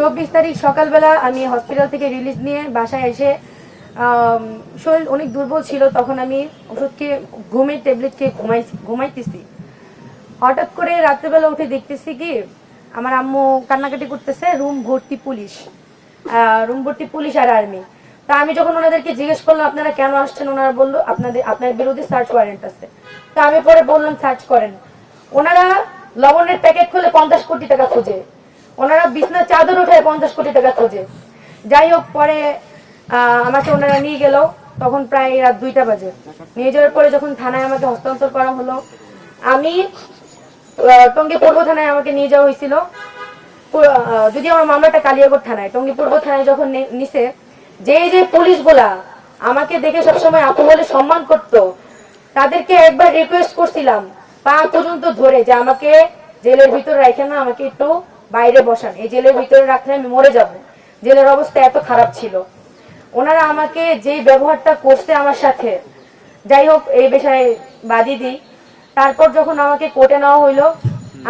24 তারিখ সকালবেলা আমি হসপিটাল থেকে রিলিজ নিয়ে বাসায় এসে শরীর অনেক দুর্বল ছিল। তখন আমি ওষুধ খেয়ে ঘুমের ট্যাবলেট খেয়ে ঘুমাইতেছি। হঠাৎ করে রাত্রেবেলা উঠে দেখতেছি কি আমার আম্মু কান্নাকাটি করতেছে, রুম ভর্তি পুলিশ আর আর্মি। তা আমি যখন ওনাদেরকে জিজ্ঞেস করলাম আপনারা কেন আসছেন, ওনারা বললো আপনার বিরুদ্ধে সার্চ ওয়ারেন্ট আছে। তা আমি পরে বললাম সার্চ করেন। ওনারা লবণের প্যাকেট খুলে 50 কোটি টাকা খোঁজে, ওনারা বিছনার চাদর উঠায় 50 কোটি টাকা খোঁজে। যাই হোক, পরে আমাকে ওনারা নিয়ে গেল, তখন প্রায় রাত 2টা বাজে। নিয়ে যাওয়ার পরে যখন থানায় আমাকে হস্তান্তর করা হলো, আমি টঙ্গী পূর্ব থানায় আমাকে নিয়ে যাওয়া হয়েছিল। যদি আমার মামলাটা কালিয়াকৈর থানায়, টঙ্গী পূর্ব থানায় যখন নিছে, যে পুলিশগুলা আমাকে দেখে সবসময় আপু বলে সম্মান করত, তাদেরকে একবার রিকোয়েস্ট করছিলাম পা পর্যন্ত ধরে যে আমাকে জেলের ভিতরে রাখেন না, আমাকে একটু বাইরে বসান, এই জেলের ভিতরে রাখলে আমি মরে যাব। জেলের অবস্থা এত খারাপ ছিল। ওনারা আমাকে যে ব্যবহারটা করছে আমার সাথে, যাই হোক এই বিষয়ে বাদই দিই। তারপর যখন আমাকে কোর্টে নেওয়া হইলো,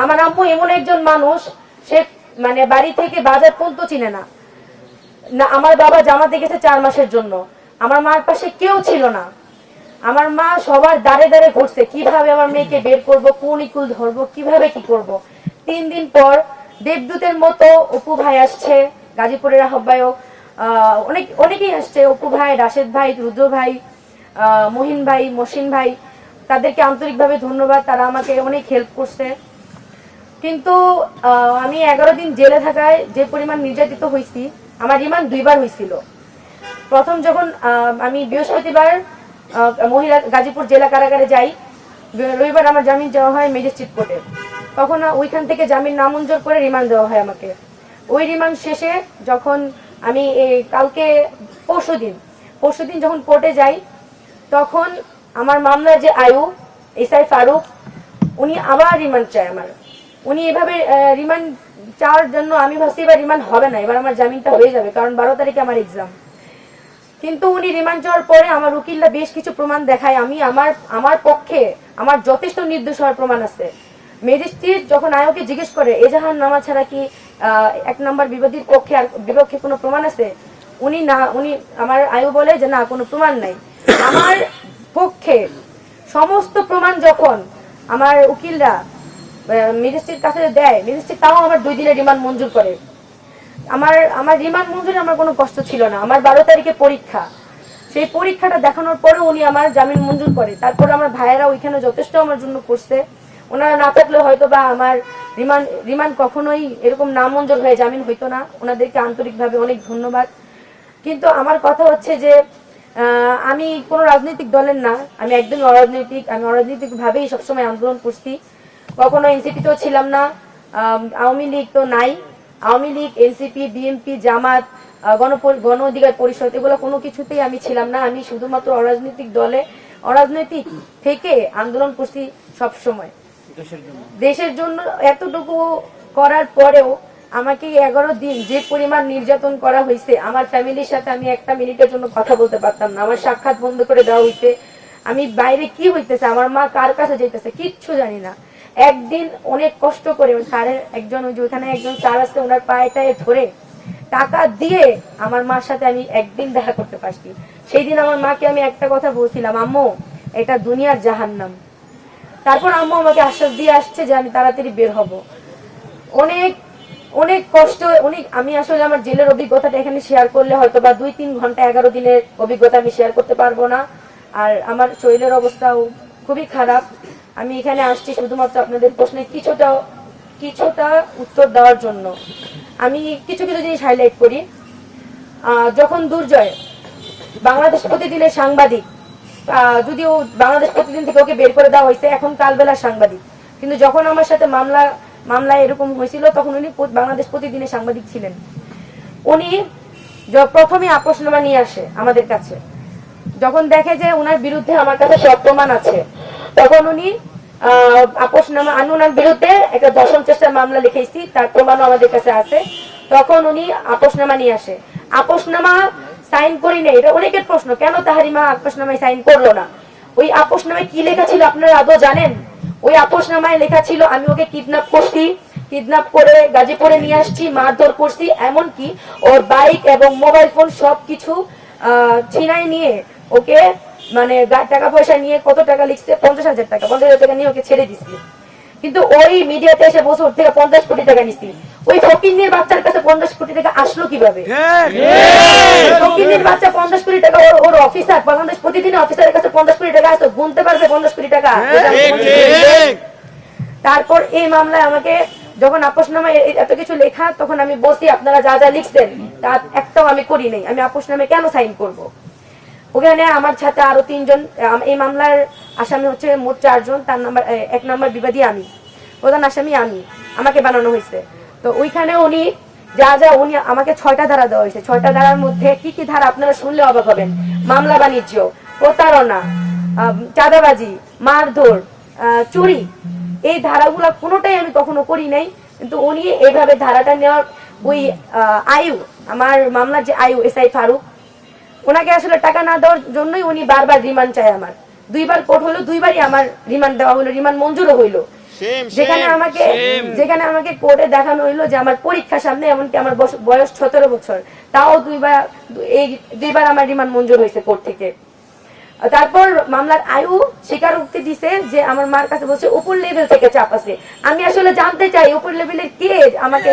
আমার আম্মু এমন একজন মানুষ, সে মানে বাড়ি থেকে বাজার পর্যন্ত চিনে না। আমার বাবা জামাতে গেছে 4 মাসের জন্য, আমার মার পাশে কেউ ছিল না। আমার মা সবার দাঁড়ে দাঁড়ে ঘুরছে কিভাবে আমার মেয়েকে বের করব, কোন ইকুল ধরবো, কিভাবে কি করব। 3 দিন পর দেবদূতের মতো অপু ভাই আসছে, গাজীপুরের আহ্বায়ক, অনেকেই আসছে, অপু ভাই, রাশেদ ভাই, রুদ্র ভাই, মহিন ভাই, মসিন ভাই, তাদেরকে আন্তরিকভাবে ধন্যবাদ, তারা আমাকে অনেক হেল্প করছে। কিন্তু আমি 11 দিন জেলে থাকায় যে পরিমাণ নির্যাতিত হয়েছি, আমার রিমান্ড 2বার হয়েছিল। প্রথম যখন আমি বৃহস্পতিবার মহিলা গাজীপুর জেলা কারাগারে যাই, রবিবার আমার জামিন দেওয়া হয় ম্যাজিস্ট্রেট কোর্টে। তখন ওইখান থেকে জামিন নামঞ্জুর করে রিমান্ড দেওয়া হয় আমাকে। ওই রিমান্ড শেষে যখন আমি কালকে পরশুদিন যখন কোর্টে যাই, তখন আমার মামলার যে আয়ু এসআই ফারুক, উনি আবার রিমান্ড চায় আমার। উনি এভাবে রিমান্ড চাওয়ার জন্য আমি ভাবছি এবার রিমান্ড হবে না, এবার আমার জামিনটা হয়ে যাবে, কারণ 12 তারিখে আমার এক্সাম। কিন্তু উনি রিমান্ড চাওয়ার পরে আমার উকিলরা বেশ কিছু প্রমাণ দেখায়, আমি আমার পক্ষে আমার যথেষ্ট নির্দোষ হওয়ার প্রমাণ আছে। ম্যাজিস্ট্রেট যখন আয়োকে জিজ্ঞেস করে এজাহার নামা ছাড়া কি 1 নম্বর বিবাদীর পক্ষে আর বিপক্ষে কোনো প্রমাণ আছে, উনি আমার আয়ু বলে যে না, কোনো প্রমাণ নাই। আমার পক্ষে সমস্ত প্রমাণ যখন আমার উকিলরা ম্যাজিস্ট্রেট কাছে দেয়, ম্যাজিস্ট্রেট তাও আমার 2 দিনের রিমান্ড মঞ্জুর করে। আমার রিমান্ড মঞ্জুরে আমার কোনো কষ্ট ছিল না। আমার 12 তারিখে পরীক্ষা, সেই পরীক্ষাটা দেখানোর পরেও উনি আমার জামিন মঞ্জুর করে। তারপর আমার ভাইয়েরা ওইখানে যথেষ্ট আমার জন্য করছে, ওনারা না থাকলে হয়তো বা আমার রিমান্ড কখনোই এরকম না মঞ্জুর হয়ে জামিন হইতো না। ওনাদেরকে আন্তরিকভাবে অনেক ধন্যবাদ। কিন্তু আমার কথা হচ্ছে যে আমি কোনো রাজনৈতিক দলের না, আমি একদমই অরাজনৈতিক। আমি অরাজনৈতিক ভাবেই সবসময় আন্দোলন করছি, কখনো এনসিপিতেও ছিলাম না, আওয়ামী লীগ তো নাই। আওয়ামী লীগ, এনসিপি, বিএনপি, জামাত, গণ অধিকার পরিষদ, এগুলো কোনো কিছুতেই আমি ছিলাম না। আমি শুধুমাত্র অরাজনৈতিক থেকে আন্দোলন করছি সব সময় দেশের জন্য। এতটুকু করার পরেও আমাকে 11 দিন যে পরিমাণ নির্যাতন করা হয়েছে, আমার ফ্যামিলির সাথে আমি 1 মিনিটের জন্য কথা বলতে পারতাম না, আমার সাক্ষাৎ বন্ধ করে দেওয়া হইতে। আমি বাইরে কি হইতেছে, আমার মা কার কাছে যাইতেছে কিচ্ছু জানি না। একদিন অনেক কষ্ট করে স্যারের একজন, ওই যে ওখানে একজন স্যার আছে, ওনার পায়েটায় ধরে টাকা দিয়ে আমার মার সাথে আমি একদিন দেখা করতে পারছি। সেই দিন আমার মাকে আমি একটা কথা বলছিলাম, আম্মু এটা দুনিয়ার জাহান্নাম। তারপর আম্মু আমাকে আশ্বাস দিয়ে আসছে যে আমি তাড়াতাড়ি বের হব। অনেক অনেক কষ্ট, আমি আসলে আমার জেলের অভিজ্ঞতাটা এখানে শেয়ার করলে হয়তো বা 2-3 ঘন্টা 11 দিনের অভিজ্ঞতা আমি শেয়ার করতে পারবো না। আর আমার শরীরের অবস্থাও খুবই খারাপ। আমি এখানে আসছি শুধুমাত্র আপনাদের প্রশ্নে কিছুটা উত্তর দেওয়ার জন্য। আমি কিছু জিনিস হাইলাইট করি। যখন দুর্জয় বাংলাদেশ প্রতিদিনের সাংবাদিক, যদিও বাংলাদেশ প্রতিদিন থেকে ওকে বের করে দেওয়া হয়েছে, এখন কালবেলার সাংবাদিক, কিন্তু যখন আমার সাথে মামলায় এরকম হয়েছিল তখন উনি বাংলাদেশ প্রতিদিনের সাংবাদিক ছিলেন। উনি প্রথমে আপোষনামা নিয়ে আসে আমাদের কাছে, যখন দেখে যে ওনার বিরুদ্ধে আমার কাছে সব প্রমাণ আছে, তখন উনি আপোষনামা, আমি ওনার বিরুদ্ধে একটা ধর্ষণ চেষ্টার মামলা লিখেছি, তার প্রমাণও আমাদের কাছে আছে। তখন উনি আপোষনামা নিয়ে আসে। আপোষনামা সাইন করি নেই, এটা অনেকের প্রশ্ন, কেন তাহারিমা আপোষনামায় সাইন করলো না? ওই আপোষনামায় কি লেখা ছিল আপনারা আদৌ জানেন? ওই আপোষনামায় লেখা ছিল আমি ওকে কিডন্যাপ করছি, কিডন্যাপ করে গাজীপুরে নিয়ে আসছি, মারধর করছি, এমনকি ওর বাইক এবং মোবাইল ফোন সবকিছু ছিনাই নিয়ে ওকে মানে টাকা পয়সা নিয়ে, কত টাকা লিখছে, 50,000 টাকা, 50,000 টাকা নিয়ে ওকে ছেড়ে দিচ্ছি। কিন্তু ওই মিডিয়াতে এসে বসে ওর থেকে 50 কোটি টাকা নিচ্ছি। ওই ফকিন্নির বাচ্চার কাছে 50 কোটি টাকা আসলো কিভাবে? ফকিন্নির বাচ্চা 50 কোটি টাকা, ওর অফিসার বাংলাদেশ প্রতিদিন অফিসারের কাছে 50 কোটি টাকা আসতো, গুনতে পারবে 50 কোটি টাকা? তারপর এই মামলায় আমাকে যখন আপোষনামায় এত কিছু লেখা, তখন আমি বলছি আপনারা যা যা লিখছেন তার একটাও আমি করি নাই, আমি আপোষনামায় কেন সাইন করব? ওখানে আমার সাথে আরো 3 জন, এই মামলার আসামি হচ্ছে মোট 4 জন। তার নাম্বার 1 নাম্বার বিবাদী আমি, প্রধান আসামি আমি, আমাকে বানানো হয়েছে। তো ওইখানে উনি উনি আমাকে 6টা ধারা দেওয়া হয়েছে। 6টা ধারার মধ্যে কি কি ধারা আপনারা শুনলে অবাক হবেন। মামলা বাণিজ্য, প্রতারণা, চাঁদাবাজি, মারধর, চুরি, এই ধারাগুলা কোনোটাই আমি কখনো করি নাই। কিন্তু উনি এইভাবে ধারাটা নেওয়ার ওই আয়ু, আমার মামলার যে আয়ু এসআই ফারুক, ওনাকে আসলে টাকা না দেওয়ার জন্যই উনি বারবার রিমান্ড চায় আমার। 2বার কোর্ট হলো, 2বারই আমার রিমান্ড দেওয়া হলো, রিমান্ড মঞ্জুরও হইলো। যেখানে আমাকে কোর্টে দেখানো হইলো যে আমার পরীক্ষার সামনে, এমনকি আমার বয়স 17 বছর, তাও 2বার আমার রিমান্ড মঞ্জুর হয়েছে কোর্ট থেকে। তারপর মামলার আয়ু স্বীকারোক্তি দিছে যে আমার মার কাছে বলছে উপর লেভেল থেকে চাপ আছে। আমি আসলে জানতে চাই উপর লেভেলের কে আমাকে,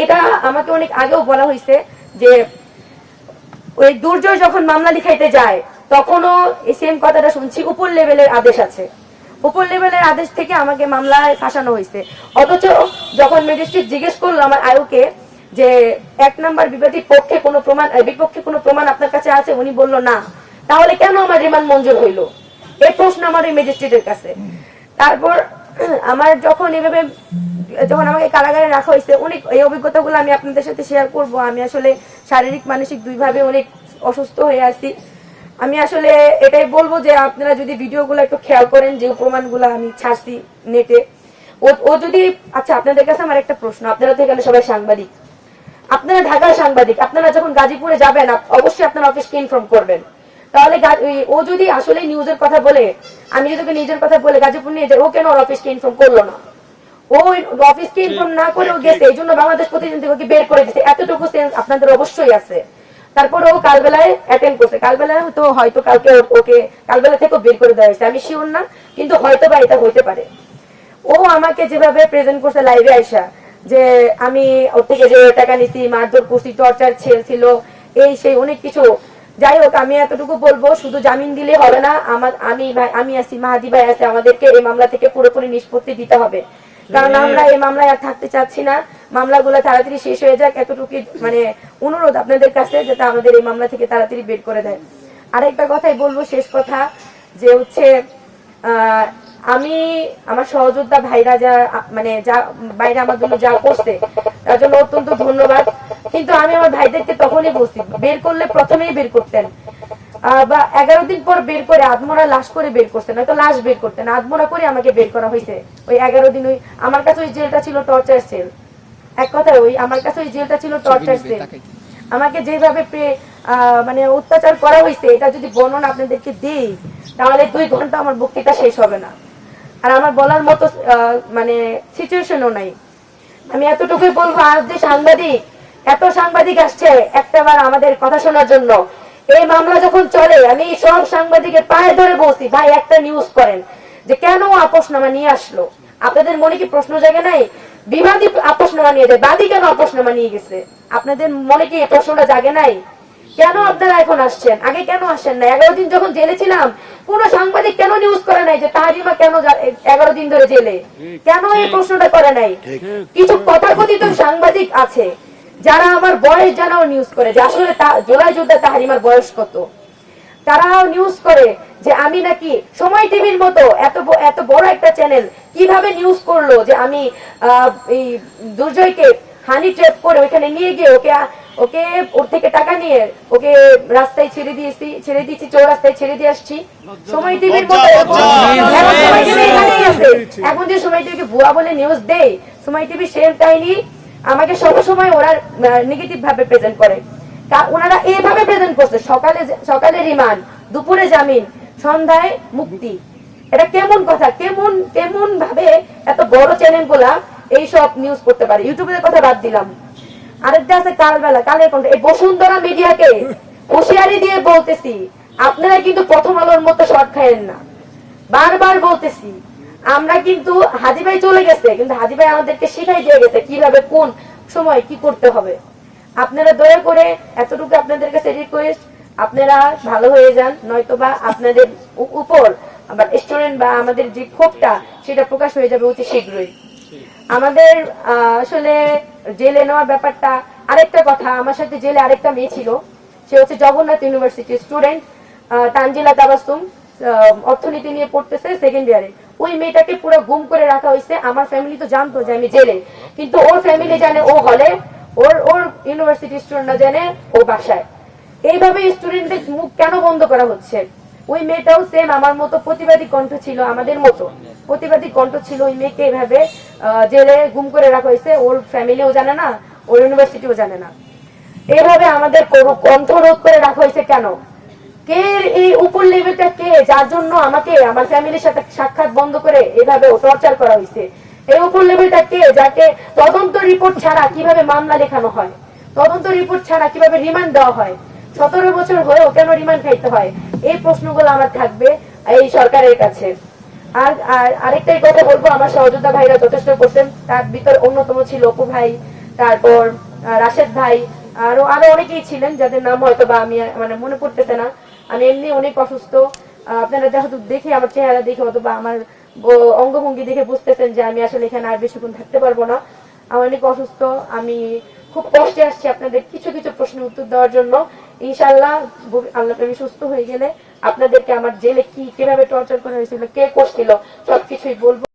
এটা আমাকে অনেক আগেও বলা হয়েছে যে ওই দুর্জয় যখন মামলা লিখাইতে যায় তখনও এই সেম কথাটা শুনছি, উপর লেভেলের আদেশ আছে। উপর লেভেলের আদেশ থেকে আমাকে মামলায় ফাঁসানো হয়েছে। অথচ যখন ম্যাজিস্ট্রেট জিজ্ঞেস করলো আমার আয়ুকে যে 1 নাম্বার বিবাদীর পক্ষে কোনো প্রমাণ, বিপক্ষে কোনো প্রমাণ আপনার কাছে আছে, উনি বলল না। তাহলে কেন আমার রিমান্ড মঞ্জুর হইলো? এই প্রশ্ন আমার এই ম্যাজিস্ট্রেটের কাছে। তারপর আমার যখন এভাবে যখন আমাকে কারাগারে রাখা হয়েছে, অনেক এই অভিজ্ঞতাগুলো আমি আপনাদের সাথে শেয়ার করব। আমি আসলে শারীরিক মানসিক দুইভাবে অনেক অসুস্থ হয়ে আছি। আমি আসলে এটাই বলবো যে আপনারা যদি ভিডিওগুলো একটু খেয়াল করেন, যে প্রমাণগুলো আমি ছাড়ছি নেটে, ও যদি, আচ্ছা আপনাদের কাছে আমার একটা প্রশ্ন, আপনারা তো এখানে সবাই সাংবাদিক, আপনারা ঢাকার সাংবাদিক, আপনারা যখন গাজীপুরে যাবেন অবশ্যই আপনার অফিসকে ইনফর্ম করবেন। তাহলে ও যদি আসলে নিউজের কথা বলে, আমি যদি ওকে নিউজের কথা বলে গাজীপুর নিয়ে যাই, ও কেন ওর অফিসকে ইনফর্ম করলো না? ও অফিসকে ইনফর্ম না করেও গেছে, এই জন্য বাংলাদেশ প্রতিদিন থেকে ওকে বের করে দিচ্ছে। এতটুকু সেন্স আপনাদের অবশ্যই আছে। তারপরে ও কালবেলায় অ্যাটেন্ড করছে, কালবেলায় হয়তো কালকে ওকে কালবেলা থেকেও বের করে দেওয়া হয়েছে, আমি শিওর না, কিন্তু হয়তো বা এটা হইতে পারে। ও আমাকে যেভাবে প্রেজেন্ট করছে লাইভে আইসা, যে আমি ওর থেকে যে টাকা নিছি, মারধর করছি, টর্চার ছিল, এই সেই অনেক কিছু। যাই হোক, আমি এতটুকু বলবো, শুধু জামিন দিলে হবে না, আমি আছি, মাহাদি ভাই আছে, আমাদেরকে এই মামলা থেকে পুরোপুরি নিষ্পত্তি দিতে হবে। কারণ আমরা এই মামলায় আর থাকতে চাচ্ছি না, মামলাগুলো তাড়াতাড়ি শেষ হয়ে যাক, এতটুকু মানে অনুরোধ আপনাদের কাছে, যাতে আমাদের এই মামলা থেকে তাড়াতাড়ি বের করে দেয়। আরেকটা কথাই বলবো, শেষ কথা, যে হচ্ছে আমি আমার সহযোদ্ধা ভাইরা যা মানে যা বাইরে আমার জন্য যা করছে তার জন্য অত্যন্ত ধন্যবাদ। কিন্তু আমি আমার ভাইদেরকে তখনই বলছি, বের করলে প্রথমেই বের করতেন, বা 11 দিন পর বের করে আধমরা লাশ করে বের করতেন, হয়তো লাশ বের করতেন, আধমরা করে আমাকে বের করা হয়েছে। ওই 11 দিন ওই আমার কাছে ওই জেলটা ছিল টর্চার সেল। এক কথায় ওই আমার কাছে ওই জেলটা ছিল টর্চার সেল। আমাকে যেভাবে মানে অত্যাচার করা হয়েছে, এটা যদি বর্ণনা আপনাদেরকে দিই তাহলে 2 ঘন্টা আমার বক্তৃতা শেষ হবে না। আর আমার বলার মতো মানে সিচুয়েশনও নাই। আমি এতটুকুই বলবো, আজ যে এত সাংবাদিক আসছে একটাবার আমাদের কথা শোনার জন্য, এই মামলা যখন চলে আমি সব সাংবাদিকের পায়ে ধরে বলছি, ভাই একটা নিউজ করেন যে কেন আপোষনামা নিয়ে আসলো। আপনাদের মনে কি প্রশ্ন জাগে নাই? বিবাদী আপোষনামা নিয়ে যায়, বাদী কেন আপোষনামা নিয়ে গেছে? আপনাদের মনে কি এই প্রশ্নটা জাগে নাই? কেন আপনারা এখন আসছেন? আগে কেন আসছেন না? 11 দিন যখন জেলে ছিলাম, কোন সাংবাদিক কেন নিউজ করে নাই যে তাহারিমা কেন 11 দিন ধরে জেলে? কেন এই প্রশ্নটা করে নাই? কিছু তথাকথিত সাংবাদিক আছে যারা আমার বয়স জানাও নিউজ করে, যে আসলে জুলাই যোদ্ধা তাহারিমার বয়স কত। তারাও নিউজ করে যে আমি নাকি সময় টিভির মতো এত বড় একটা চ্যানেল কিভাবে নিউজ করলো যে আমি এই দুর্জয়কে হানি ট্র্যাপ করে ওইখানে নিয়ে গিয়ে ওকে ওর থেকে টাকা নিয়ে ওকে রাস্তায় ছেড়ে দিয়েছি, চৌরাস্তায় ছেড়ে দিয়ে আসছি। সময় টিভির মতো এখন যে সময় টিভিকে ভুয়া বলে নিউজ দেয়, সময় টিভি সেম কাহিনী আমাকে সবসময় ওরা নেগেটিভ ভাবে প্রেজেন্ট করে। ওনারা এইভাবে প্রেজেন্ট করছে, সকালে রিমান্ড, দুপুরে জামিন, সন্ধ্যায় মুক্তি। এটা কেমন কথা, কেমন কেমন ভাবে এত বড় চ্যানেল গুলা এইসব নিউজ করতে পারে। ইউটিউবের কথা বাদ দিলাম, আরেকটা আছে কালবেলা, কালের কণ্ঠ। এই বসুন্ধরা মিডিয়াকে হুঁশিয়ারি দিয়ে বলতেছি, আপনারা কিন্তু প্রথম আলোর মতো শর্ট খাইয়েন না। বারবার বলতেছি, আমরা কিন্তু হাজি ভাই চলে গেছে, কিন্তু হাজি ভাই আমাদেরকে শিখাই দিয়ে গেছে কিভাবে কোন সময় কি করতে হবে। আপনারা দয়া করে, এতটুকু আপনাদের কাছে রিকোয়েস্ট, আপনারা ভালো হয়ে যান, নয়তোবা আপনাদের উপর আবার স্টুডেন্ট বা আমাদের যে ক্ষোভটা সেটা প্রকাশ হয়ে যাবে অতি শীঘ্রই। আমাদের আসলে জেলে নেওয়ার ব্যাপারটা, আরেকটা কথা, আমার সাথে জেলে আরেকটা মেয়ে ছিল, সে হচ্ছে জগন্নাথ ইউনিভার্সিটির স্টুডেন্ট, তানজিলা তাবাসসুম, অর্থনীতি নিয়ে পড়তেছে সেকেন্ড ইয়ারে। ওই মেয়েটাকে পুরো গুম করে রাখা হয়েছে। আমার ফ্যামিলি তো জানতো যে আমি জেলে, কিন্তু ওর ফ্যামিলি জানে ও হলে, ওর ওর ইউনিভার্সিটি স্টুডেন্টরা জানে ও বাসায়। এইভাবে স্টুডেন্টদের মুখ কেন বন্ধ করা হচ্ছে? ওই মেয়েটাও সেম আমার মতো প্রতিবাদী কণ্ঠ ছিল, আমাদের মতো প্রতিবাদী কণ্ঠ ছিল। ওই মেয়েকে এইভাবে জেলে গুম করে রাখা হয়েছে, ওর ফ্যামিলিও জানে না, ওর ইউনিভার্সিটিও জানে না। এইভাবে আমাদের কণ্ঠ রোধ করে রাখা হয়েছে কেন? কে এই উপর লেভেলটা, কে যার জন্য আমাকে আমার ফ্যামিলির সাথে সাক্ষাৎ বন্ধ করে এভাবে টর্চার করা হয়েছে? এই উপর লেভেলটা কে, যাকে তদন্ত রিপোর্ট ছাড়া কিভাবে মামলা লেখানো হয়, তদন্ত রিপোর্ট ছাড়া কিভাবে রিমান্ড দেওয়া হয়, 17 বছর হয়েও কেন রিমান্ড খাইতে হয়? এই প্রশ্নগুলো আমার থাকবে এই সরকারের কাছে। আর আরেকটাই কথা বলবো, আমার সহযোদ্ধা ভাইরা যথেষ্ট করছেন, তার ভিতর অন্যতম ছিল অপু ভাই, তারপর রাশেদ ভাই, আরো আরো অনেকেই ছিলেন যাদের নাম হয়তো বা আমি মানে মনে পড়তেছে না। আমি এমনি অনেক অসুস্থ, আপনারা যেহেতু দেখে আমার চেহারা দেখে অথবা আমার অঙ্গভঙ্গি দেখে বুঝতেছেন যে আমি আসলে এখানে আর বেশিক্ষণ থাকতে পারবো না। আমি অনেক অসুস্থ, আমি খুব কষ্টে আসছি আপনাদের কিছু কিছু প্রশ্নের উত্তর দেওয়ার জন্য। ইনশাআল্লাহ আল্লাহ আমি সুস্থ হয়ে গেলে আপনাদেরকে আমার জেলে কি কিভাবে টর্চার করা হয়েছিল, কে করছিল, সবকিছুই বলবো।